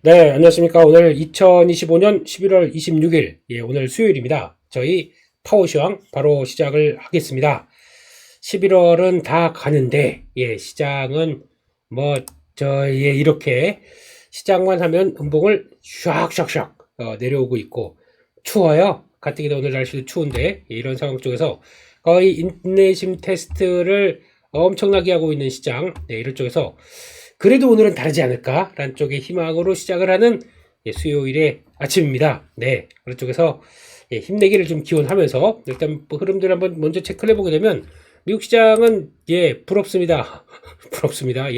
네, 안녕하십니까. 오늘 2025년 11월 26일, 오늘 수요일입니다. 저희 파워시황 바로 시작을 하겠습니다. 11월은 다 가는데, 시장은 이렇게 시작만 하면 음봉을 샥샥샥 내려오고 있고, 추워요. 가뜩이나 오늘 날씨도 추운데, 이런 상황 쪽에서 거의 인내심 테스트를 엄청나게 하고 있는 시장, 이런 쪽에서 그래도 오늘은 다르지 않을까라는 쪽의 희망으로 시작을 하는 수요일의 아침입니다. 네, 그런 쪽에서 힘내기를 좀 기원하면서 일단 흐름들 한번 먼저 체크를 해보게 되면 미국 시장은 부럽습니다. 부럽습니다.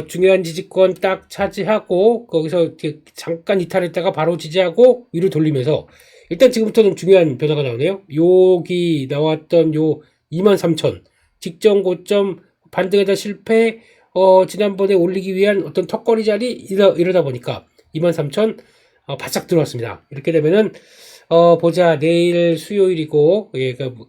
중요한 지지권 딱 차지하고 거기서 잠깐 이탈했다가 바로 지지하고 위로 돌리면서 일단 지금부터는 중요한 변화가 나오네요. 여기 나왔던 요 23,000 직전 고점 반등에다 실패, 지난번에 올리기 위한 어떤 턱걸이 자리 이러다 보니까 23,000 바짝 들어왔습니다. 이렇게 되면은 보자. 내일 수요일이고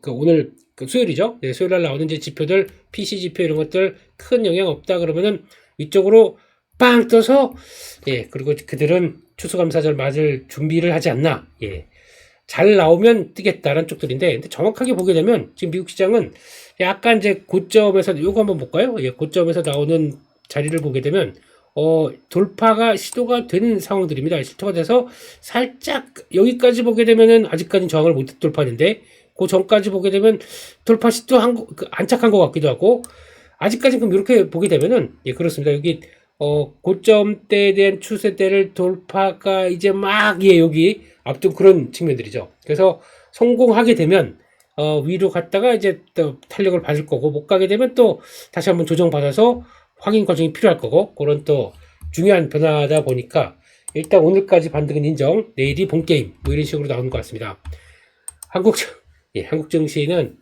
오늘 수요일이죠. 네, 수요일 날 나오는 이제 지표들 PC 지표 이런 것들 큰 영향 없다 그러면은 위쪽으로 빵 떠서 그리고 그들은 추수감사절 맞을 준비를 하지 않나. 잘 나오면 뜨겠다라는 쪽들인데, 근데 정확하게 보게 되면 지금 미국 시장은 약간 이제 고점에서 요거 한번 볼까요? 고점에서 나오는 자리를 보게 되면 돌파가 시도가 되는 상황들입니다. 시도가 돼서 살짝 여기까지 보게 되면은 아직까지는 저항을 못 돌파하는데 그 전까지 보게 되면 돌파 시도 안착한 것 같기도 하고, 아직까지 그럼 이렇게 보게 되면은 그렇습니다. 여기 고점대에 대한 추세대를 돌파가 이제 막 여기 앞둔 그런 측면들이죠. 그래서 성공하게 되면 위로 갔다가 이제 또 탄력을 받을 거고, 못 가게 되면 또 다시 한번 조정받아서 확인 과정이 필요할 거고, 그런 또 중요한 변화다 보니까 일단 오늘까지 반등은 인정, 내일이 본게임 이런 식으로 나오는 것 같습니다. 한국 증시는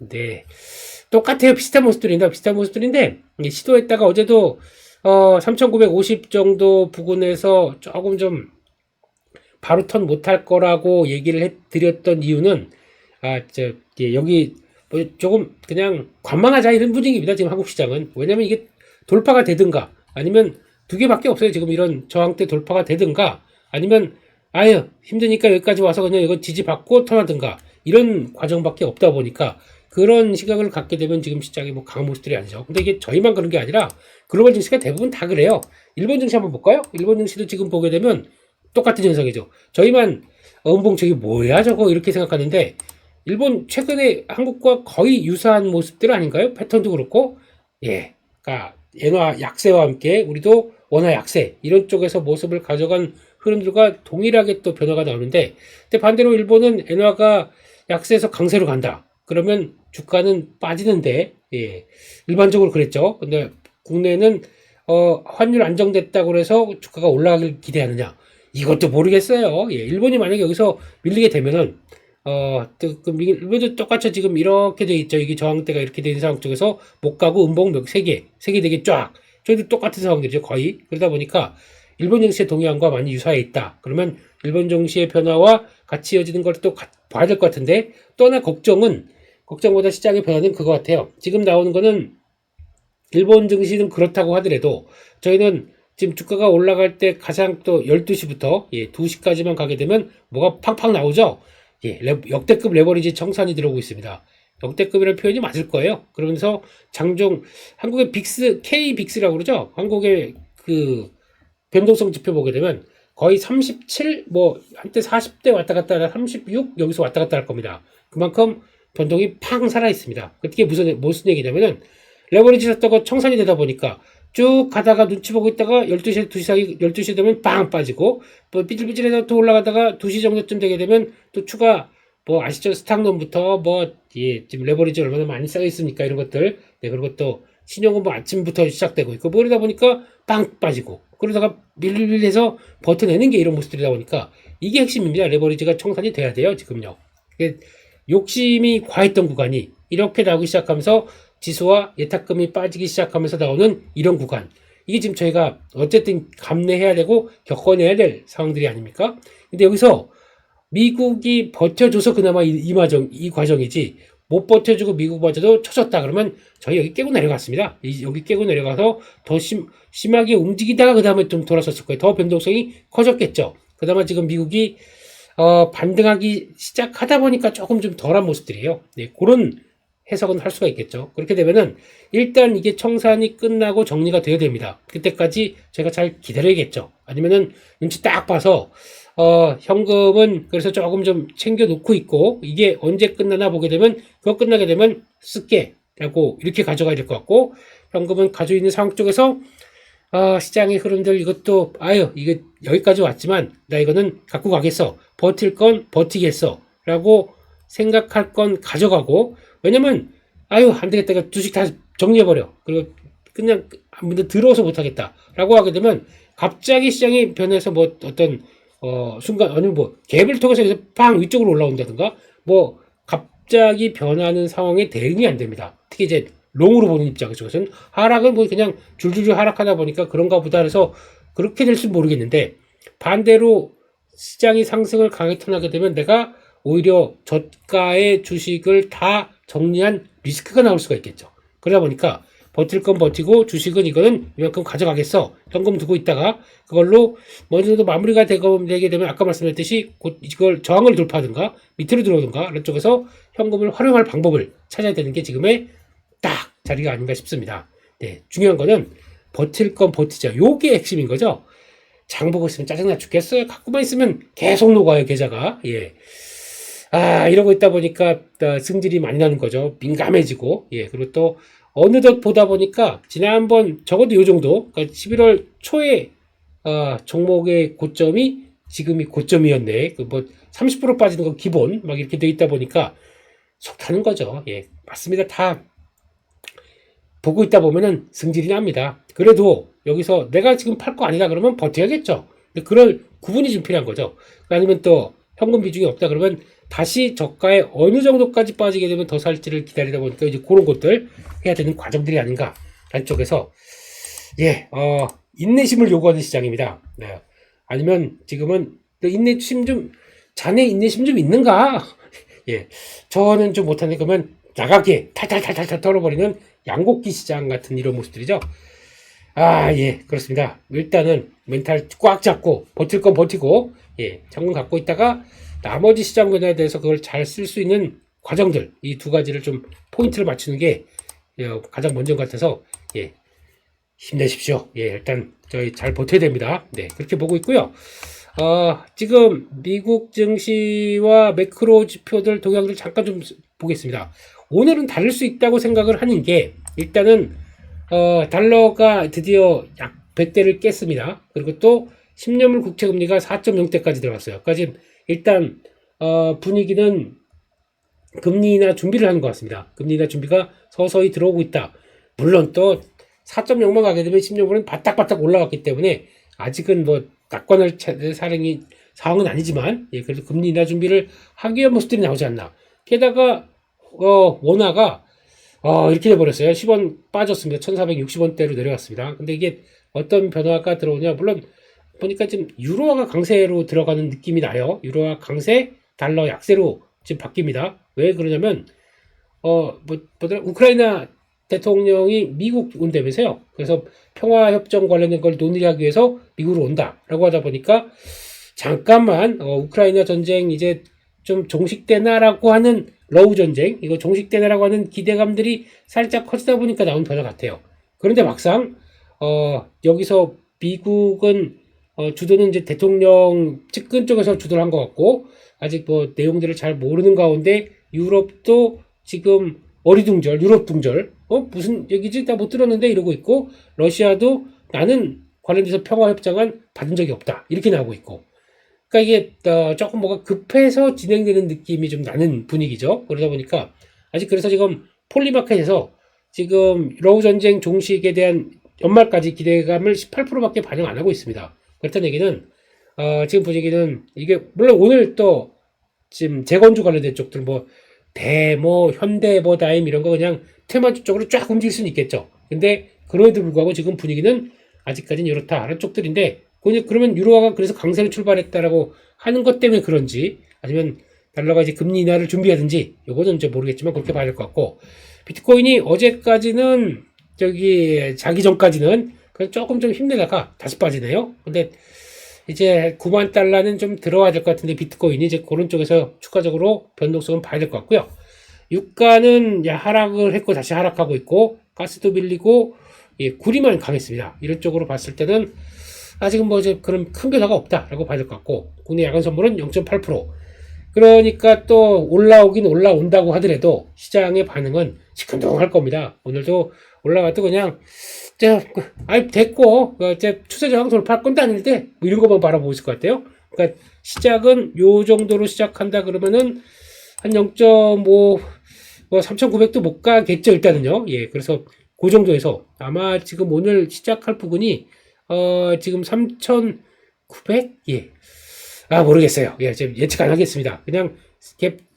똑같아요. 비슷한 모습들인데 시도했다가 어제도 3,950 정도 부근에서 조금 좀 바로 턴 못할 거라고 얘기를 해드렸던 이유는 여기 조금 그냥 관망하자 이런 분위기입니다. 지금 한국 시장은. 왜냐면 이게 돌파가 되든가 아니면 두 개밖에 없어요. 지금 이런 저항대 돌파가 되든가 아니면 아유 힘드니까 여기까지 와서 그냥 이거 지지받고 턴하든가 이런 과정밖에 없다 보니까 그런 시각을 갖게 되면 지금 시장이 강한 모습들이 아니죠. 근데 이게 저희만 그런 게 아니라 글로벌 증시가 대부분 다 그래요. 일본 증시 한번 볼까요? 일본 증시도 지금 보게 되면 똑같은 현상이죠. 저희만 음봉 저기 뭐야 저거 이렇게 생각하는데 일본 최근에 한국과 거의 유사한 모습들 아닌가요? 패턴도 그렇고, 그러니까 엔화 약세와 함께 우리도 원화 약세 이런 쪽에서 모습을 가져간 흐름들과 동일하게 또 변화가 나오는데, 근데 반대로 일본은 엔화가 약세에서 강세로 간다. 그러면 주가는 빠지는데, 일반적으로 그랬죠. 근데 국내는 환율 안정됐다고 해서 주가가 올라가길 기대하느냐? 이것도 모르겠어요. 일본이 만약에 여기서 밀리게 되면은 일본도 똑같이 지금 이렇게 돼 있죠. 이게 저항대가 이렇게 된 상황 쪽에서 못 가고 음봉 세 개 되게 쫙. 저희도 똑같은 상황들이죠. 거의. 그러다 보니까 일본 증시의 동향과 많이 유사해 있다. 그러면 일본 증시의 변화와 같이 이어지는 걸 또 봐야 될 것 같은데, 또 하나 걱정보다 시장의 변화는 그거 같아요. 지금 나오는 거는 일본 증시는 그렇다고 하더라도 저희는 지금 주가가 올라갈 때 가장 또 12시부터 2시까지만 가게 되면 뭐가 팡팡 나오죠. 역대급 레버리지 청산이 들어오고 있습니다. 역대급이라는 표현이 맞을 거예요. 그러면서 장중 한국의 빅스 K-빅스라고 그러죠. 한국의 그 변동성 지표 보게 되면 거의 37 한때 40대 왔다 갔다 하다 36 여기서 왔다 갔다 할 겁니다. 그만큼 변동이 팡 살아 있습니다. 그게 무슨 얘기냐면은 레버리지 샀다가 청산이 되다 보니까 쭉 가다가 눈치 보고 있다가 12시, 2시 사이, 12시 되면 빵 빠지고, 삐질삐질해서 또 올라가다가 2시 정도쯤 되게 되면 또 추가, 아시죠? 스탁론부터, 지금 레버리지 얼마나 많이 쌓여있습니까? 이런 것들. 그리고 또 신용은 아침부터 시작되고 있고, 이러다 보니까 빵 빠지고, 그러다가 밀밀해서 버텨내는 게 이런 모습들이다 보니까 이게 핵심입니다. 레버리지가 청산이 돼야 돼요, 지금요. 욕심이 과했던 구간이 이렇게 나오기 시작하면서 지수와 예탁금이 빠지기 시작하면서 나오는 이런 구간, 이게 지금 저희가 어쨌든 감내해야 되고 겪어내야 될 상황들이 아닙니까? 근데 여기서 미국이 버텨줘서 그나마 이 과정이지, 못 버텨주고 미국마저도 쳐졌다. 그러면 저희 여기 깨고 내려갔습니다. 여기 깨고 내려가서 더 심하게 움직이다가 그 다음에 좀 돌아섰을 거예요. 더 변동성이 커졌겠죠. 그나마 지금 미국이 반등하기 시작하다 보니까 조금 좀 덜한 모습들이에요. 네, 그런 해석은 할 수가 있겠죠. 그렇게 되면은 일단 이게 청산이 끝나고 정리가 되어야 됩니다. 그때까지 제가 잘 기다려야겠죠. 아니면은 눈치 딱 봐서 현금은 그래서 조금 좀 챙겨 놓고 있고, 이게 언제 끝나나 보게 되면, 그거 끝나게 되면 쓸게 라고 이렇게 가져가야 될 것 같고, 현금은 가지고 있는 상황 쪽에서 시장의 흐름들 이것도 이게 여기까지 왔지만 나 이거는 갖고 가겠어, 버틸 건 버티겠어 라고 생각할 건 가져가고, 왜냐면 안 되겠다, 이거 주식 다 정리해버려, 그리고 그냥 들어서 못하겠다 라고 하게 되면 갑자기 시장이 변해서 뭐 어떤 순간 아니면 뭐 갭을 통해서 팡 위쪽으로 올라온다든가 뭐 갑자기 변하는 상황에 대응이 안 됩니다. 특히 이제 롱으로 보는 입장에서는 하락은 뭐 그냥 줄줄줄 하락하다 보니까 그런가 보다 해서 그렇게 될지 모르겠는데, 반대로 시장이 상승을 강하게 턴하게 되면 내가 오히려 저가의 주식을 다 정리한 리스크가 나올 수가 있겠죠. 그러다 보니까 버틸 건 버티고, 주식은 이거는 이만큼 가져가겠어, 현금 두고 있다가 그걸로 어느 정도 마무리가 되게 되면 아까 말씀드렸듯이 곧 이걸 저항을 돌파하든가 밑으로 들어오든가 이런 쪽에서 현금을 활용할 방법을 찾아야 되는 게 지금의 딱 자리가 아닌가 싶습니다. 네, 중요한 거는 버틸 건 버티자, 요게 핵심인 거죠. 장 보고 있으면 짜증나 죽겠어요. 갖고만 있으면 계속 녹아요, 계좌가. 예. 이러고 있다 보니까 승질이 많이 나는 거죠. 민감해지고. 예. 그리고 또 어느덧 보다 보니까 지난번 적어도 요 정도, 그러니까 11월 초에 종목의 고점이 지금이 고점이었네. 그 뭐 30% 빠지는 건 기본 막 이렇게 돼 있다 보니까 속 타는 거죠. 예, 맞습니다. 다 보고 있다 보면은 승질이 납니다. 그래도 여기서 내가 지금 팔 거 아니다 그러면 버텨야겠죠. 근데 그럴 구분이 좀 필요한 거죠. 아니면 또 현금 비중이 없다 그러면 다시 저가에 어느 정도까지 빠지게 되면 더 살지를 기다리다 보니까 이제 그런 것들 해야 되는 과정들이 아닌가 라는 쪽에서, 예, 인내심을 요구하는 시장입니다. 네. 아니면 지금은 자네 인내심 좀 있는가? 예, 저는 좀 못하는 그러면 나가게 탈탈탈탈 털어버리는 양곡기 시장 같은 이런 모습들이죠. 예, 그렇습니다. 일단은 멘탈 꽉 잡고 버틸 건 버티고, 예, 장군 갖고 있다가 나머지 시장 변화에 대해서 그걸 잘 쓸 수 있는 과정들, 이 두 가지를 좀 포인트를 맞추는 게 가장 먼저인 것 같아서, 예, 힘내십시오. 예, 일단 저희 잘 버텨야 됩니다. 네, 그렇게 보고 있고요. 지금 미국 증시와 매크로 지표들 동향들 잠깐 좀 보겠습니다. 오늘은 다를 수 있다고 생각을 하는 게, 일단은 달러가 드디어 약 100대를 깼습니다. 그리고 또 10년물 국채금리가 4.0대까지 들어갔어요. 그러니까 일단 분위기는 금리 인하 준비를 하는 것 같습니다. 금리 인하 준비가 서서히 들어오고 있다. 물론 또 4.0만 가게 되면 10년물은 바닥바닥 올라갔기 때문에 아직은 뭐 낙관을 상황은 아니지만, 예, 그래도 금리 인하 준비를 하기 위한 모습들이 나오지 않나. 게다가 원화가 이렇게 돼버렸어요. 10원 빠졌습니다. 1460원대로 내려갔습니다. 근데 이게 어떤 변화가 들어오냐, 물론 보니까 지금 유로화가 강세로 들어가는 느낌이 나요. 유로화 강세, 달러 약세로 지금 바뀝니다. 왜 그러냐면 우크라이나 대통령이 미국 온다면서요. 그래서 평화협정 관련된 걸 논의하기 위해서 미국으로 온다라고 하다 보니까 잠깐만 우크라이나 전쟁 이제 좀 종식되나라고 하는, 러우 전쟁 이거 종식되나라고 하는 기대감들이 살짝 커지다 보니까 나온 변화 같아요. 그런데 막상 여기서 미국은 주도는 이제 대통령 측근 쪽에서 주도를 한 것 같고, 아직 뭐 내용들을 잘 모르는 가운데 유럽도 지금 어리둥절, 유럽 둥절, 무슨 얘기지? 나 못 들었는데 이러고 있고, 러시아도 나는 관련돼서 평화협정은 받은 적이 없다 이렇게 나오고 있고, 그러니까 이게 조금 뭐가 급해서 진행되는 느낌이 좀 나는 분위기죠. 그러다 보니까 아직, 그래서 지금 폴리마켓에서 지금 러우 전쟁 종식에 대한 연말까지 기대감을 18%밖에 반영 안 하고 있습니다. 그렇다는 얘기는 지금 분위기는 이게 물론 오늘 또 지금 재건주 관련된 쪽들 현대해버다임 이런 거 그냥 테마주 쪽으로 쫙 움직일 수는 있겠죠. 근데 그럼에도 불구하고 지금 분위기는 아직까지는 이렇다 하는 쪽들인데, 그러면 유로화가 그래서 강세로 출발했다라고 하는 것 때문에 그런지, 아니면 달러가 이제 금리 인하를 준비하든지 요거는 이제 모르겠지만 그렇게 봐야 될 것 같고, 비트코인이 어제까지는 자기 전까지는 그냥 조금 좀 힘내다가 다시 빠지네요. 근데 이제 9만 달러는 좀 들어와야 될 것 같은데, 비트코인이 이제 그런 쪽에서 추가적으로 변동성은 봐야 될 것 같고요. 유가는 하락을 했고 다시 하락하고 있고, 가스도 밀리고, 구리만 강했습니다. 이런 쪽으로 봤을 때는 아직은 뭐 이제 그런 큰 변화가 없다라고 봐야 될 것 같고, 국내 야간 선물은 0.8%. 그러니까 또 올라오긴 올라온다고 하더라도 시장의 반응은 시큰둥할 겁니다. 오늘도 올라가도 그냥 됐고, 추세 저항 돌파할 건데 아닌데 뭐 이런 것만 바라보고 있을 것 같아요. 그러니까 시작은 요 정도로 시작한다 그러면은 한 0.5, 뭐 3,900도 못 가겠죠, 일단은요. 예, 그래서 그 정도에서 아마 지금 오늘 시작할 부분이 지금 3,900? 예. 모르겠어요. 예, 지금 예측 안 하겠습니다. 그냥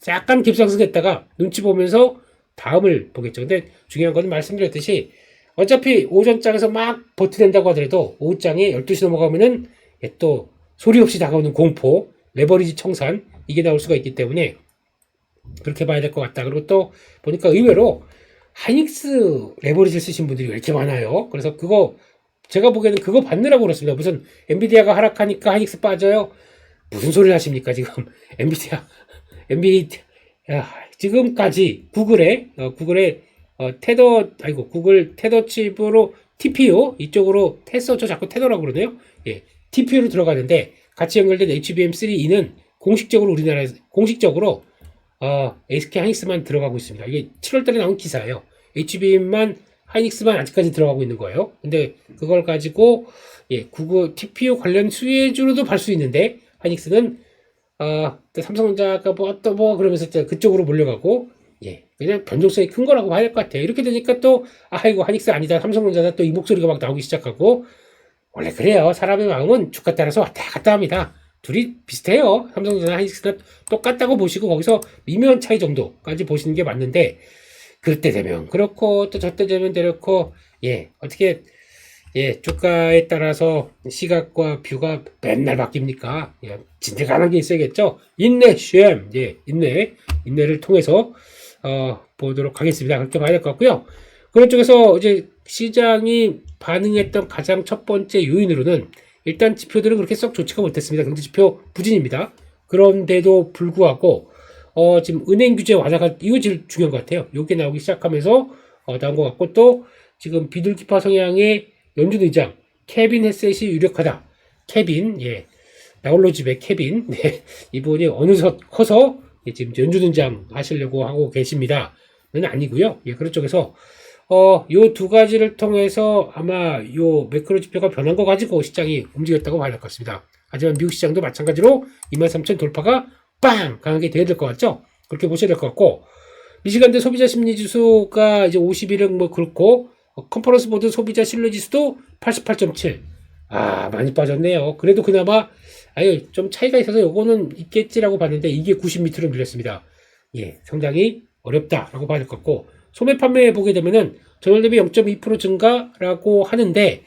약간 깁상승했다가 눈치 보면서 다음을 보겠죠. 근데 중요한 건 말씀드렸듯이 어차피 오전장에서 막 버텨낸다고 하더라도 오후장에 12시 넘어가면은 또 소리 없이 다가오는 공포, 레버리지 청산, 이게 나올 수가 있기 때문에 그렇게 봐야 될 것 같다. 그리고 또 보니까 의외로 하이닉스 레버리지 쓰신 분들이 왜 이렇게 많아요. 그래서 제가 보기에는 그거 받느라고 그렇습니다. 무슨 엔비디아가 하락하니까 하이닉스 빠져요. 무슨 소리를 하십니까, 지금. 엔비디아, 지금까지 구글 테더 칩으로 TPU, 이쪽으로 저 자꾸 테더라고 그러네요. 예, TPU로 들어가는데, 같이 연결된 HBM3E는 공식적으로 SK 하이닉스만 들어가고 있습니다. 이게 7월달에 나온 기사예요. 하이닉스만 아직까지 들어가고 있는 거예요. 근데 그걸 가지고, 구글 TPU 관련 수혜주로도 볼 수 있는데, 하이닉스는 삼성전자가 그러면서 그쪽으로 몰려가고, 그냥 변동성이 큰 거라고 봐야 될 것 같아요. 이렇게 되니까 또 이거 하이닉스 아니다, 삼성전자다, 또 이 목소리가 막 나오기 시작하고. 원래 그래요. 사람의 마음은 주가 따라서 왔다 갔다 합니다. 둘이 비슷해요. 삼성전자, 하이닉스가 똑같다고 보시고 거기서 미묘한 차이 정도까지 보시는 게 맞는데, 그때 되면 그렇고 또 저때 되면 그렇고, 어떻게 주가에 따라서 시각과 뷰가 맨날 바뀝니까? 진득한 게 있어야겠죠? 인내를 통해서, 보도록 하겠습니다. 그렇게 봐야 될 것 같고요. 그런 쪽에서 이제 시장이 반응했던 가장 첫 번째 요인으로는 일단 지표들은 그렇게 썩 좋지가 못했습니다. 경제지표 부진입니다. 그런데도 불구하고, 지금 은행 규제 완화가, 이거 제일 중요한 것 같아요. 요게 나오기 시작하면서, 나온 것 같고, 또 지금 비둘기파 성향의 연준 의장 케빈 헤셋이 유력하다. 나홀로 집의 케빈, 이분이 어느덧 커서 지금 연준 의장 하시려고 하고 계십니다. 는 아니고요. 그런 쪽에서 요 두 가지를 통해서 아마 요 매크로 지표가 변한 거 가지고 시장이 움직였다고 봐야 될 것 같습니다. 하지만 미국 시장도 마찬가지로 23,000 돌파가 빵 강하게 돼야 될 것 같죠. 그렇게 보셔야 될 것 같고, 미시간대 소비자 심리 지수가 이제 51은 뭐 그렇고, 컨퍼런스 보드 소비자 신뢰 지수도 88.7. 많이 빠졌네요. 그래도 그나마 좀 차이가 있어서 요거는 있겠지라고 봤는데 이게 90m로 밀렸습니다. 상당히 어렵다라고 봐야 될 것 같고, 소매 판매 보게 되면은 전월 대비 0.2% 증가라고 하는데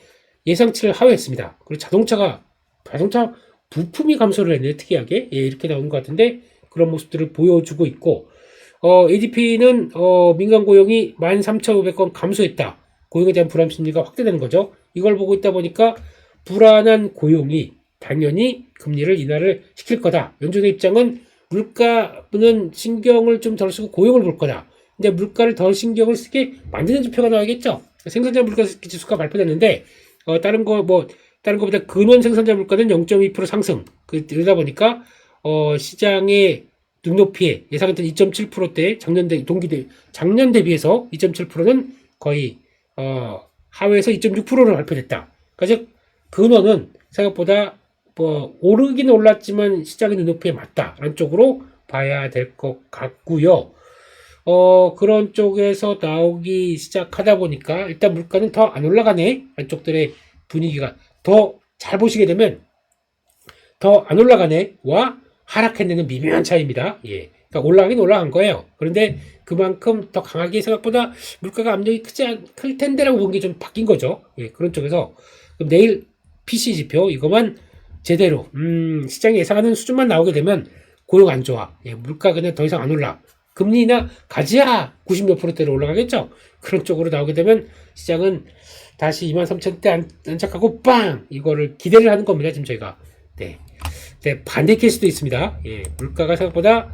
예상치를 하회했습니다. 그리고 자동차 부품이 감소를 했네요. 특이하게. 이렇게 나오는 것 같은데 그런 모습들을 보여주고 있고, ADP는 민간 고용이 13,500건 감소했다. 고용에 대한 불안 심리가 확대되는 거죠. 이걸 보고 있다 보니까 불안한 고용이 당연히 금리를 인하를 시킬 거다. 연준의 입장은 물가는 신경을 좀 덜 쓰고 고용을 볼 거다. 근데 물가를 덜 신경을 쓰게 만드는 지표가 나와야겠죠. 생산자 물가 지수가 발표됐는데, 다른 거보다 근원 생산자 물가는 0.2% 상승. 그러다 보니까, 시장의 눈높이에 예상했던 2.7%대 작년 대비해서 2.7%는 거의, 하회에서 2.6%로 발표됐다. 그러니까 근원은 생각보다 오르긴 올랐지만 시장의 눈높이에 맞다라는 쪽으로 봐야 될 것 같고요. 그런 쪽에서 나오기 시작하다 보니까 일단 물가는 더 안 올라가네. 안쪽들의 분위기가 더 잘 보시게 되면 더 안 올라가네와 하락했네는 미묘한 차이입니다. 그러니까 올라가긴 올라간 거예요. 그런데 그만큼 더 강하게 생각보다 물가가 압력이 클 텐데라고 본 게 좀 바뀐 거죠. 그런 쪽에서 그럼 내일 PC 지표 이거만 제대로 시장이 예상하는 수준만 나오게 되면 고용 안 좋아. 예, 물가 그냥 더 이상 안 올라. 금리나 가지야 90몇 %대로 올라가겠죠. 그런 쪽으로 나오게 되면 시장은 다시 23,000대 안착하고 빵 이거를 기대를 하는 겁니다. 지금 저희가. 네. 네, 반대 케이스도 있습니다. 예, 물가가 생각보다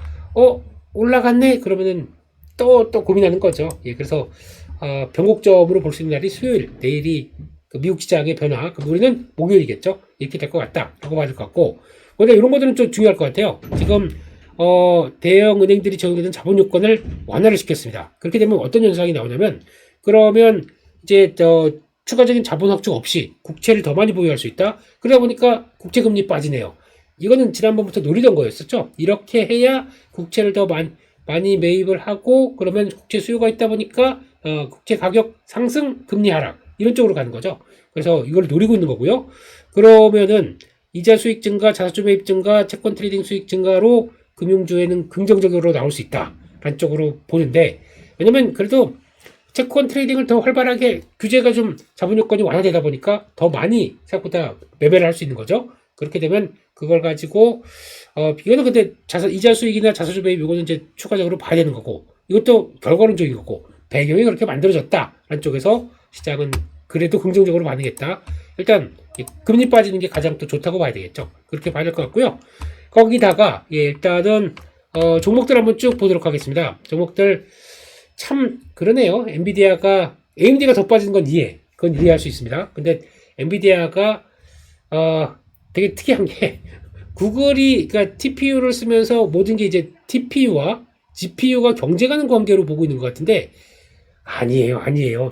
올라갔네 그러면은 또 고민하는 거죠. 예, 그래서 변곡점으로 볼 수 있는 날이 수요일, 내일이 그 미국 시장의 변화, 그 우리는 목요일이겠죠. 이렇게 될 것 같다라고 봐야 될 것 같고, 근데 이런 것들은 좀 중요할 것 같아요. 지금 대형 은행들이 적용되는 자본 요건을 완화를 시켰습니다. 그렇게 되면 어떤 현상이 나오냐면, 그러면 이제 추가적인 자본 확충 없이 국채를 더 많이 보유할 수 있다. 그러다 보니까 국채 금리 빠지네요. 이거는 지난번부터 노리던 거였었죠. 이렇게 해야 국채를 더 많이 매입을 하고 그러면 국채 수요가 있다 보니까 국채 가격 상승, 금리 하락 이런 쪽으로 가는 거죠. 그래서 이걸 노리고 있는 거고요. 그러면은 이자 수익 증가, 자사주 매입 증가, 채권 트레이딩 수익 증가로 금융주에는 긍정적으로 나올 수 있다라는 쪽으로 보는데, 왜냐면 그래도 채권 트레이딩을 더 활발하게 규제가 좀 자본 요건이 완화되다 보니까 더 많이 생각보다 매매를 할 수 있는 거죠. 그렇게 되면 그걸 가지고 이거는 근데 이자 수익이나 자사주 매입 이거는 이제 추가적으로 봐야 되는 거고, 이것도 결과론적인 거고 배경이 그렇게 만들어졌다라는 쪽에서 시장은 그래도 긍정적으로 반응했다. 일단 금리 빠지는 게 가장 또 좋다고 봐야 되겠죠. 그렇게 봐야 될 것 같고요. 거기다가 일단은 종목들 한번 쭉 보도록 하겠습니다. 종목들 참 그러네요. 엔비디아가 AMD가 더 빠지는 건 그건 이해할 수 있습니다. 근데 엔비디아가 되게 특이한 게 구글이 그러니까 TPU를 쓰면서 모든 게 이제 TPU와 GPU가 경쟁하는 관계로 보고 있는 것 같은데 아니에요.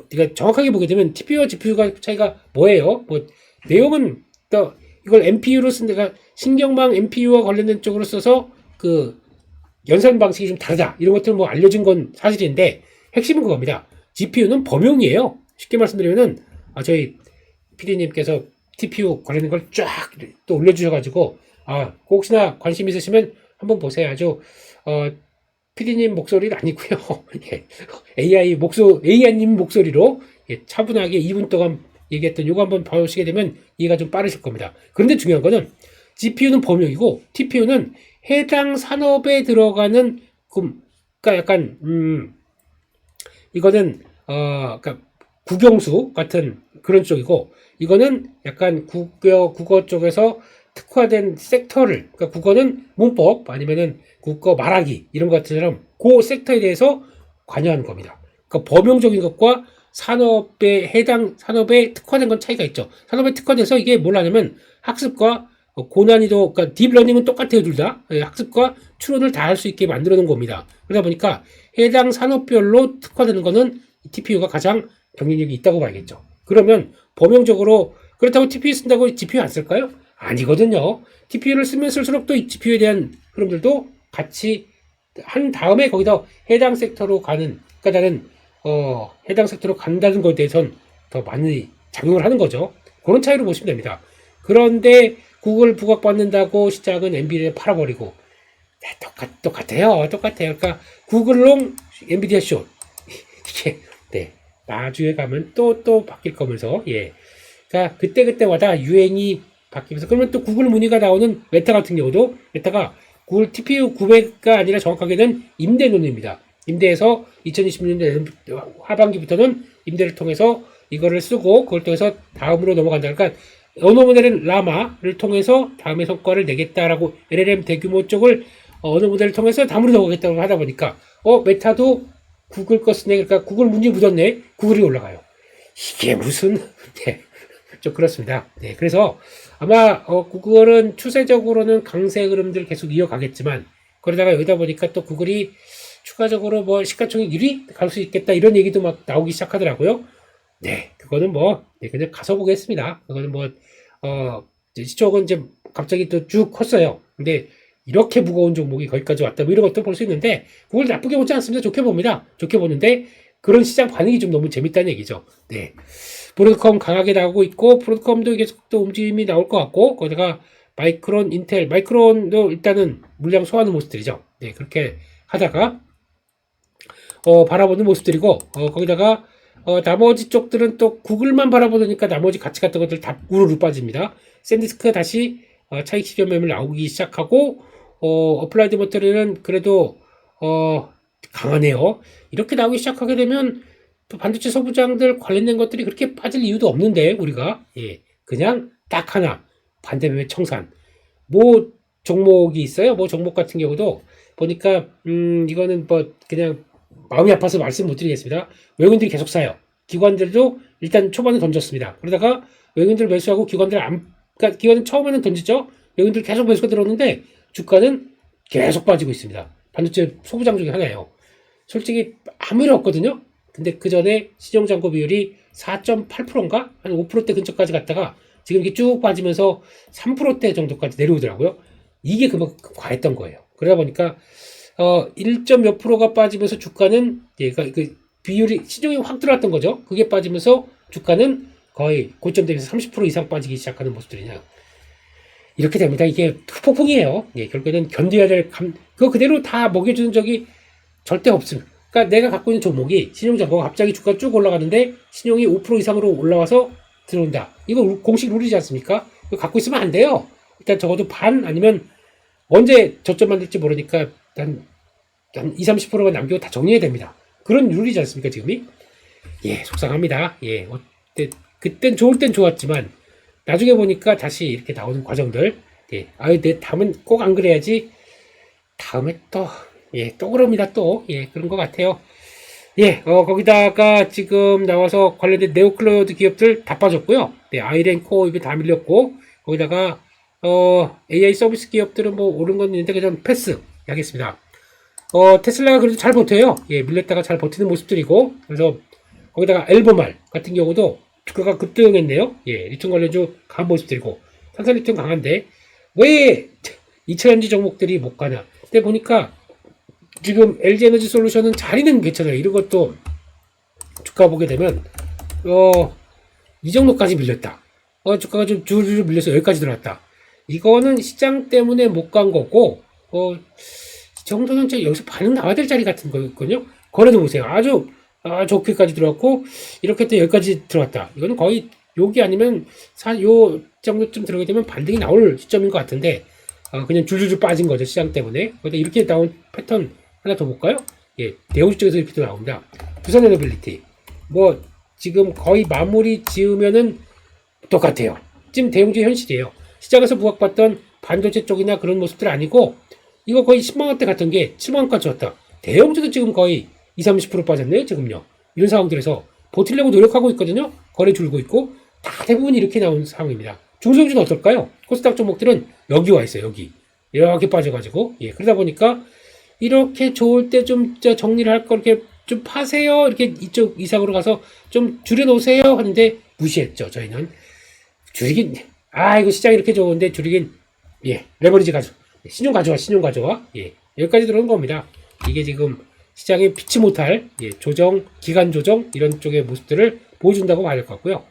그러니까 정확하게 보게 되면 TPU와 GPU가 차이가 뭐예요? 뭐 내용은 또 이걸 NPU로 쓴 데가 신경망 NPU와 관련된 쪽으로 써서 그 연산 방식이 좀 다르다. 이런 것들은 뭐 알려진 건 사실인데 핵심은 그겁니다. GPU는 범용이에요. 쉽게 말씀드리면은 저희 PD님께서 TPU 관련된 걸 쫙 또 올려주셔가지고 혹시나 관심 있으시면 한번 보세요. 아주 PD님 목소리는 아니고요. AI님 목소리로 차분하게 2분 동안 얘기했던 요거 한번 보시게 되면 이해가 좀 빠르실 겁니다. 그런데 중요한 거는 GPU는 범용이고 TPU는 해당 산업에 들어가는 그러니까 약간 이거는 그러니까 국영수 같은 그런 쪽이고, 이거는 약간 국어 쪽에서 특화된 섹터를, 그러니까 국어는 문법 아니면은 국어 말하기 이런 것처럼 그 섹터에 대해서 관여하는 겁니다. 그러니까 범용적인 것과 산업에 특화된 건 차이가 있죠. 산업에 특화돼서 이게 뭘 하냐면 학습과 고난이도, 그러니까 딥러닝은 똑같아요, 둘 다. 학습과 추론을 다 할 수 있게 만들어 놓은 겁니다. 그러다 보니까 해당 산업별로 특화되는 거는 TPU가 가장 경쟁력이 있다고 봐야겠죠. 그러면 범용적으로 그렇다고 TPU 쓴다고 GPU 안 쓸까요? 아니거든요. TPU를 쓰면 쓸수록 또 이 GPU에 대한 흐름들도 같이 한 다음에 거기다 해당 섹터로 가는, 그러니까 나는 해당 섹터로 간다는 것에 대해서는 더 많이 작용을 하는 거죠. 그런 차이로 보시면 됩니다. 그런데 구글 부각받는다고 시장은 엔비디아 팔아버리고 똑같아요. 그러니까 구글롱 엔비디아 숏 이게 나중에 가면 또 바뀔 거면서 그러니까 그때마다 유행이 바뀌면서, 그러면 또 구글 문의가 나오는 메타 같은 경우도 메타가 구글 TPU 900가 아니라 정확하게는 임대론입니다. 임대에서 2020년대 하반기부터는 임대를 통해서 이거를 쓰고 그걸 통해서 다음으로 넘어간다. 그러니까 언어 모델은 라마를 통해서 다음에 성과를 내겠다라고 LLM 대규모 쪽을 언어 모델을 통해서 다음으로 넘어가겠다고 하다 보니까 메타도 구글 거 쓰네. 그러니까 구글 문제 묻었네. 구글이 올라가요. 이게 무슨 좀 그렇습니다. 그래서 아마 구글은 추세적으로는 강세 흐름들 계속 이어가겠지만, 그러다가 여기다 보니까 또 구글이 추가적으로 뭐 시가총액 1위 갈 수 있겠다 이런 얘기도 막 나오기 시작하더라고요. 그거는 그냥 가서 보겠습니다. 그거는 시총은 이제 갑자기 또 쭉 컸어요. 근데 이렇게 무거운 종목이 거기까지 왔다 이런 것도 볼 수 있는데, 그걸 나쁘게 보지 않습니다. 좋게 봅니다. 좋게 보는데 그런 시장 반응이 좀 너무 재밌다는 얘기죠. 브로드컴 강하게 나오고 있고, 브로드컴도 계속 또 움직임이 나올 것 같고, 거기다가 마이크론, 인텔, 마이크론도 일단은 물량 소화하는 모습들이죠. 그렇게 하다가 바라보는 모습들이고, 거기다가 나머지 쪽들은 또 구글만 바라보니까 나머지 같이 같은 것들 다 우르르 빠집니다. 샌디스크가 다시 차익 실현 매물 나오기 시작하고, 어플라이드 머티리얼은 그래도 강하네요. 이렇게 나오기 시작하게 되면 또 반도체 소부장들 관련된 것들이 그렇게 빠질 이유도 없는데 우리가 그냥 딱 하나 반대매매 청산 뭐 종목이 있어요. 뭐 종목 같은 경우도 보니까 이거는 뭐 그냥 마음이 아파서 말씀 못 드리겠습니다. 외국인들이 계속 사요. 기관들도 일단 초반에 던졌습니다. 그러다가 외국인들 매수하고 그러니까 기관은 처음에는 던지죠. 외국인들 계속 매수가 들어오는데 주가는 계속 빠지고 있습니다. 반도체 소부장 중에 하나예요. 솔직히 아무 일 없거든요. 근데 그 전에 시정잔고 비율이 4.8%인가? 한 5%대 근처까지 갔다가 지금 이렇게 쭉 빠지면서 3%대 정도까지 내려오더라고요. 이게 그만큼 과했던 거예요. 그러다 보니까 1점 몇 프로가 빠지면서 주가는 그 비율이 시중에 확 들어왔던 거죠. 그게 빠지면서 주가는 거의 고점 대비해서 30% 이상 빠지기 시작하는 모습들이냐. 이렇게 됩니다. 이게 폭풍이에요. 결국에는 견뎌야 될 그거 그대로 다 먹여주는 적이 절대 없습니다. 그러니까 내가 갖고 있는 종목이 신용장고가 갑자기 주가 쭉 올라가는데 신용이 5% 이상으로 올라와서 들어온다. 이거 공식 룰이지 않습니까? 이거 갖고 있으면 안 돼요. 일단 적어도 반 아니면 언제 저점 만들지 모르니까 한 20, 30%만 남기고 다 정리해야 됩니다. 그런 룰이지 않습니까, 지금이? 속상합니다. 그땐 좋을 땐 좋았지만 나중에 보니까 다시 이렇게 나오는 과정들. 내 다음은 꼭 안 그래야지. 다음에 또 그럽니다, 또. 그런 것 같아요. 거기다가 지금 나와서 관련된 네오클라우드 기업들 다 빠졌고요. 아이렌 코어 이게 다 밀렸고, 거기다가, AI 서비스 기업들은 뭐 오른 건 있는데 그냥 패스 하겠습니다. 테슬라가 그래도 잘 버텨요. 밀렸다가 잘 버티는 모습들이고, 그래서 거기다가 엘보말 같은 경우도 주가가 급등했네요. 리튬 관련주 강한 모습들이고, 산산리튬 강한데, 왜 2차전지 종목들이 못 가냐. 근데 보니까 지금 LG에너지 솔루션은 자리는 괜찮아요. 이런 것도 주가 보게 되면, 이 정도까지 밀렸다. 주가가 좀 줄줄 밀려서 여기까지 들어왔다. 이거는 시장 때문에 못 간 거고, 이 정도는 여기서 반응 나와야 될 자리 같은 거거든요. 거래도 보세요. 아주 좋게까지 들어왔고, 이렇게 또 여기까지 들어왔다. 이거는 거의 여기 아니면 요 정도쯤 들어가게 되면 반등이 나올 시점인 것 같은데, 그냥 줄줄줄 빠진 거죠. 시장 때문에. 근데 이렇게 나온 패턴 하나 더 볼까요? 대우주 쪽에서 이렇게 또 나옵니다. 두산에너빌리티. 뭐, 지금 거의 마무리 지으면은 똑같아요. 지금 대우주 현실이에요. 시장에서 부각받던 반도체 쪽이나 그런 모습들 아니고, 이거 거의 10만원대 같은 게 7만원까지 왔다. 대형주도 지금 거의 20, 30% 빠졌네요, 지금요. 이런 상황들에서 버틸려고 노력하고 있거든요. 거래 줄고 있고, 다 대부분 이렇게 나온 상황입니다. 중소형주는 어떨까요? 코스닥 종목들은 여기 와 있어요, 여기. 이렇게 빠져가지고. 그러다 보니까, 이렇게 좋을 때 좀 정리를 할 거 이렇게 좀 파세요. 이렇게 이쪽 이상으로 가서 좀 줄여놓으세요. 하는데 무시했죠, 저희는. 줄이긴, 이거 시장 이렇게 좋은데 줄이긴, 레버리지 신용 가져와. 여기까지 들어오는 겁니다. 이게 지금 시장에 피치 못할, 기간 조정, 이런 쪽의 모습들을 보여준다고 봐야 될 것 같고요.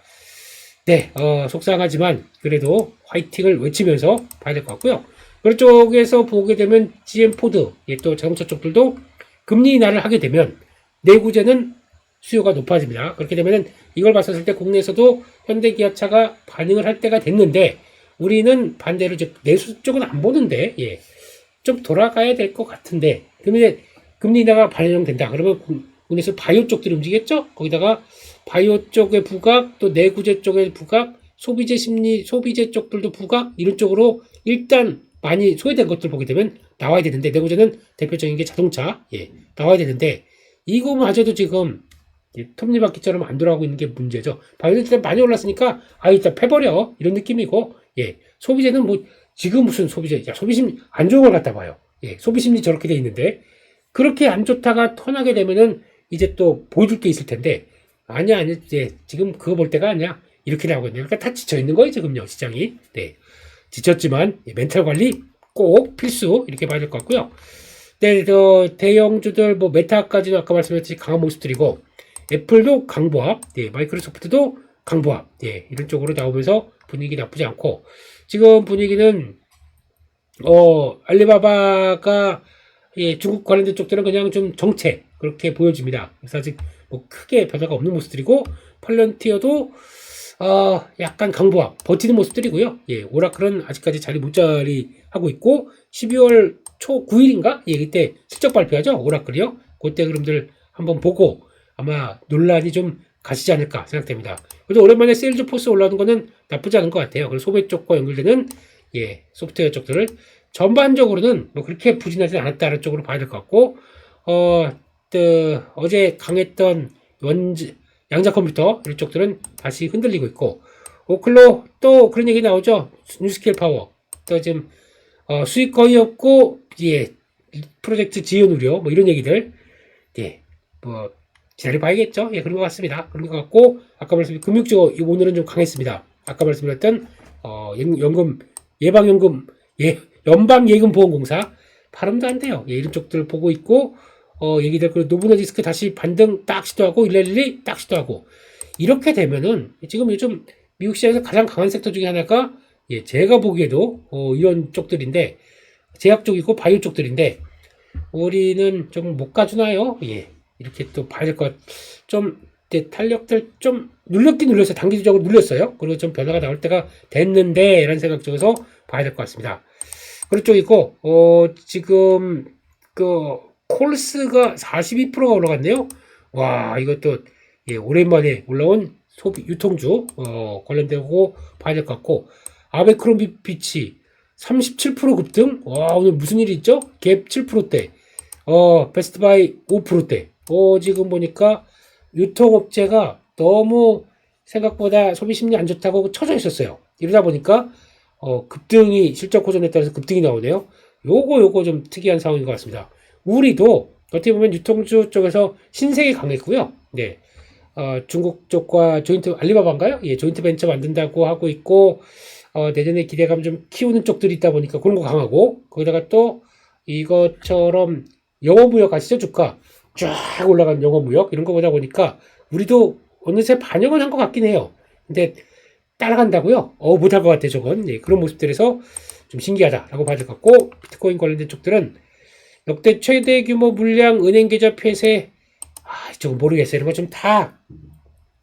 속상하지만 그래도 화이팅을 외치면서 봐야 될 것 같고요. 그쪽에서 보게 되면 GM포드, 또 자동차 쪽들도 금리 인하를 하게 되면 내구재는 수요가 높아집니다. 그렇게 되면 이걸 봤었을 때 국내에서도 현대기아차가 반응을 할 때가 됐는데 우리는 반대로 내수 쪽은 안 보는데 좀 돌아가야 될 것 같은데 그러면 금리 인하가 반영된다. 그러면 국내에서 바이오 쪽들이 움직이겠죠? 거기다가 바이오 쪽의 부각, 또 내구재 쪽의 부각, 소비재 쪽들도 부각, 이런 쪽으로 일단 많이 소외된 것들 보게 되면 나와야 되는데, 내구재는 대표적인 게 자동차, 나와야 되는데, 이거마저도 지금, 톱니바퀴처럼 안 돌아가고 있는 게 문제죠. 바이오는 일단 많이 올랐으니까, 일단 패버려. 이런 느낌이고, 소비재는 뭐, 지금 무슨 소비재, 소비심 안 좋은 걸 갖다 봐요. 소비심리 저렇게 돼 있는데, 그렇게 안 좋다가 턴하게 되면은, 이제 또 보여줄 게 있을 텐데, 아니야, 지금 그거 볼 때가 아니야. 이렇게 나오고 있네요. 그러니까 다 지쳐 있는 거예요, 지금요, 시장이. 지쳤지만, 멘탈 관리 꼭 필수, 이렇게 봐야 될 것 같고요. 대형주들, 뭐, 메타까지도 아까 말씀드렸듯이 강한 모습들이고, 애플도 강보합, 마이크로소프트도 강보합, 이런 쪽으로 나오면서 분위기 나쁘지 않고, 지금 분위기는, 알리바바가, 중국 관련된 쪽들은 그냥 좀 정체, 그렇게 보여집니다. 그래서 아직 뭐 크게 변화가 없는 모습들이고, 팔런티어도 약간 강보합, 버티는 모습들이고요. 예, 오라클은 아직까지 자리 못 자리하고 있고, 12월 초 9일인가? 예, 그때 실적 발표하죠? 오라클이요. 그때 그림들 한번 보고 아마 논란이 좀 가시지 않을까 생각됩니다. 그래도 오랜만에 세일즈 포스 올라오는 거는 나쁘지 않은 것 같아요. 그리고 소매 쪽과 연결되는 예, 소프트웨어 쪽들을 전반적으로는 뭐 그렇게 부진하지 않았다는 쪽으로 봐야 될 것 같고, 어제 강했던 양자 컴퓨터 이런 쪽들은 다시 흔들리고 있고, 오클로 또 그런 얘기 나오죠. 뉴스케일 파워 또 지금 수익 거의 없고 예 프로젝트 지연 우려 뭐 이런 얘기들 예뭐 기다려봐야겠죠. 예 그런 것 같습니다. 그런 것 같고 아까 말씀드린 금융주 오늘은 좀 강했습니다. 아까 말씀드렸던 연금 예방연금 연방예금보험공사 발음도 안 돼요. 예, 이런 쪽들 보고 있고 얘기들 그 노브노디스크 다시 반등 딱 시도하고 111리 딱 시도하고 이렇게 되면은 지금 요즘 미국 시장에서 가장 강한 섹터 중에 하나가 예, 제가 보기에도 이런 쪽들인데 제약 쪽이고 바이오 쪽들인데 우리는 좀 못 가주나요? 예, 이렇게 또 봐야 될 것. 좀 탄력들 좀 눌렸긴 눌렸어요. 단기적으로 눌렸어요. 그리고 좀 변화가 나올 때가 됐는데 라는 생각 쪽에서 봐야 될 것 같습니다. 그런 쪽이 있고 지금 그 콜스가 42%가 올라갔네요. 와 이것도 예, 오랜만에 올라온 소비 유통주 관련되고 봐야 될 것 같고 아베크롬비 피치 37% 급등. 와 오늘 무슨 일이 있죠? 갭 7%대 베스트바이 5%대 지금 보니까 유통업체가 너무 생각보다 소비 심리 안 좋다고 쳐져 있었어요. 이러다 보니까 급등이 실적 호전에 따라서 급등이 나오네요. 요거 좀 특이한 상황인 것 같습니다. 우리도 어떻게 보면 유통주 쪽에서 신세계 강했고요. 네. 중국 쪽과 조인트 알리바바인가요? 예, 조인트 벤처 만든다고 하고 있고 내년에 기대감 좀 키우는 쪽들이 있다 보니까 그런 거 강하고 거기다가 또 이것처럼 영어무역 아시죠? 주가 쫙 올라간 영어무역 이런 거 보다 보니까 우리도 어느새 반영을 한 것 같긴 해요. 근데 따라간다고요? 못할 것 같아 저건. 예, 그런 모습들에서 좀 신기하다라고 봐야 될 것 같고 비트코인 관련된 쪽들은 역대 최대 규모 물량 은행 계좌 폐쇄 이쪽은 모르겠어요. 이런 거 좀 다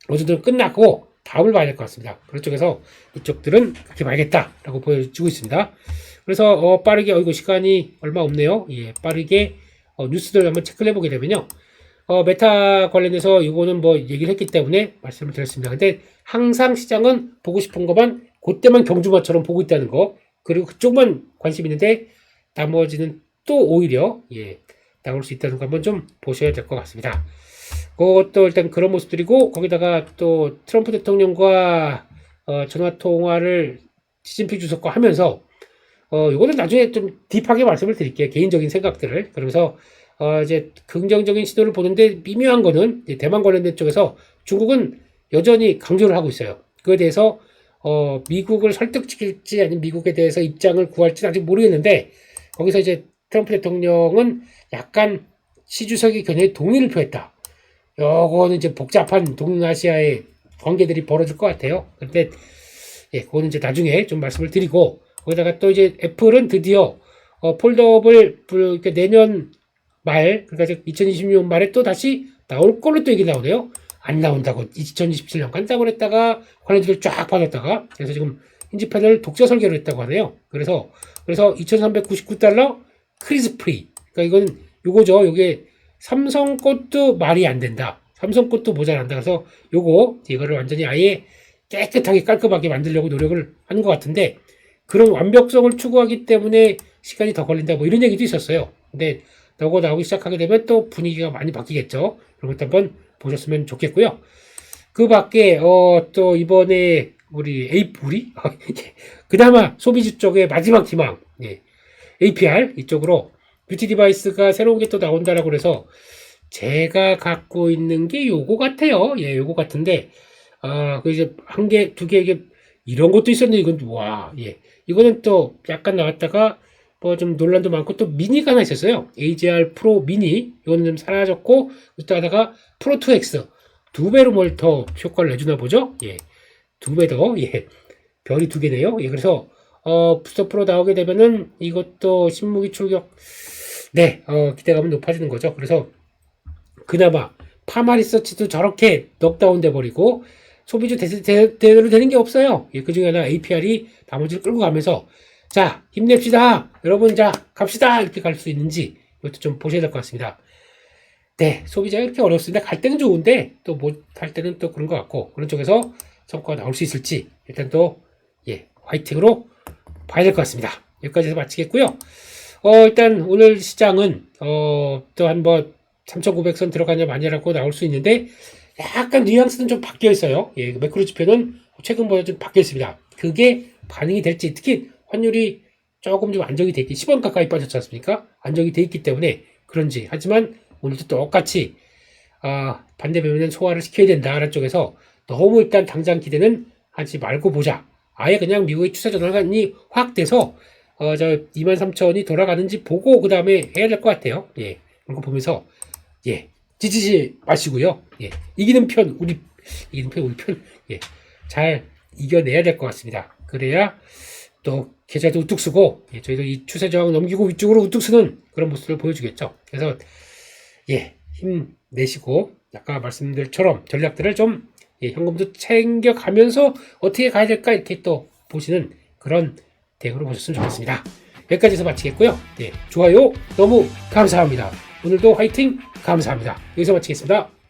어느 정도 끝났고 다음을 봐야 될 것 같습니다. 그런 쪽에서 이쪽들은 그렇게 봐야겠다라고 보여주고 있습니다. 그래서 빠르게 이거 시간이 얼마 없네요. 예, 빠르게 뉴스들 한번 체크를 해보게 되면요. 메타 관련해서 이거는 뭐 얘기를 했기 때문에 말씀을 드렸습니다. 근데 항상 시장은 보고 싶은 것만 그때만 경주마처럼 보고 있다는 거 그리고 그쪽만 관심 있는데 나머지는 또 오히려 예 나올 수 있다는 거 한번 좀 보셔야 될 것 같습니다. 그것도 일단 그런 모습들이고 거기다가 또 트럼프 대통령과 전화 통화를 시진핑 주석과 하면서 이거는 나중에 좀 딥하게 말씀을 드릴게요. 개인적인 생각들을. 그러면서 이제 긍정적인 시도를 보는데 미묘한 거는 대만 관련된 쪽에서 중국은 여전히 강조를 하고 있어요. 그에 대해서 미국을 설득시킬지 아니면 미국에 대해서 입장을 구할지는 아직 모르겠는데 거기서 이제 트럼프 대통령은 약간 시 주석의 견해에 동의를 표했다. 요거는 이제 복잡한 동아시아의 관계들이 벌어질 것 같아요. 근데 예, 그거는 이제 나중에 좀 말씀을 드리고 거기다가 또 이제 애플은 드디어 폴더업을 내년 말 그러니까 2026년 말에 또 다시 나올 걸로 또 얘기 나오네요. 안 나온다고 2027년 간다고 했다가 관련주를 쫙 빠졌다가 그래서 지금 힌지판을 독자 설계를 했다고 하네요. 그래서 2399달러 크리스프리 그러니까 이건 요거죠. 요게 삼성 것도 말이 안 된다. 삼성 것도 모자란다. 그래서 이거를 완전히 아예 깨끗하게 깔끔하게 만들려고 노력을 하는 것 같은데 그런 완벽성을 추구하기 때문에 시간이 더 걸린다. 뭐 이런 얘기도 있었어요. 근데 요거 나오기 시작하게 되면 또 분위기가 많이 바뀌겠죠. 그런 것도 한번 보셨으면 좋겠고요. 그 밖에 또 이번에 우리 그나마 소비주 쪽의 마지막 희망 예. APR 이쪽으로 뷰티 디바이스가 새로운 게 또 나온다라고 그래서 제가 갖고 있는 게 요거 같아요. 예, 요거 같은데 그 이제 한 개, 두 개 이게 이런 것도 있었는데 이건 와, 예. 이거는 또 약간 나왔다가 뭐 좀 논란도 많고 또 미니가 하나 있었어요. AGR 프로 미니 이거는 좀 사라졌고 또 하다가 프로 2X 두 배로 뭘 더 효과를 내주나 보죠. 예, 두 배 더, 예, 별이 두 개네요. 예, 그래서 부스터 프로 나오게 되면은 이것도 신무기 출격 네, 기대감은 높아지는 거죠. 그래서 그나마 파마리서치도 저렇게 넉다운 돼 버리고 소비주 대대로 되는 게 없어요. 예, 그 중에 하나 APR이 나머지를 끌고 가면서 자, 힘냅시다. 여러분, 자, 갑시다. 이렇게 갈 수 있는지 이것도 좀 보셔야 될 것 같습니다. 네, 소비자가 이렇게 어렵습니다. 갈 때는 좋은데 또 못 갈 때는 또 그런 것 같고 그런 쪽에서 성과가 나올 수 있을지 일단 또 예, 화이팅으로 봐야 될 것 같습니다. 여기까지 해서 마치겠고요. 일단 오늘 시장은 또 한번 3,900선 들어가냐 마냐라고 나올 수 있는데 약간 뉘앙스는 좀 바뀌어 있어요. 예, 매크로 지표는 최근보다 좀 바뀌어 있습니다. 그게 반응이 될지 특히 환율이 조금 좀 안정이 돼 있기 10원 가까이 빠졌지 않습니까? 안정이 돼 있기 때문에 그런지 하지만 오늘도 똑같이 반대 배면은 소화를 시켜야 된다라는 쪽에서 너무 일단 당장 기대는 하지 말고 보자. 아예 그냥 미국의 추세 전환이 확 돼서 저 23,000이 돌아가는지 보고 그 다음에 해야 될 것 같아요. 예, 그런 거 보면서 예, 지치지 마시고요. 예, 이기는 편 우리 편 예, 잘 이겨내야 될 것 같습니다. 그래야 또 계좌도 우뚝 쓰고 예, 저희도 이 추세 저항 넘기고 위쪽으로 우뚝 쓰는 그런 모습을 보여주겠죠. 그래서 예, 힘내시고 아까 말씀들처럼 전략들을 좀 예, 현금도 챙겨가면서 어떻게 가야 될까 이렇게 또 보시는 그런 대응으로 보셨으면 좋겠습니다. 여기까지 해서 마치겠고요. 네, 좋아요 너무 감사합니다. 오늘도 화이팅 감사합니다. 여기서 마치겠습니다.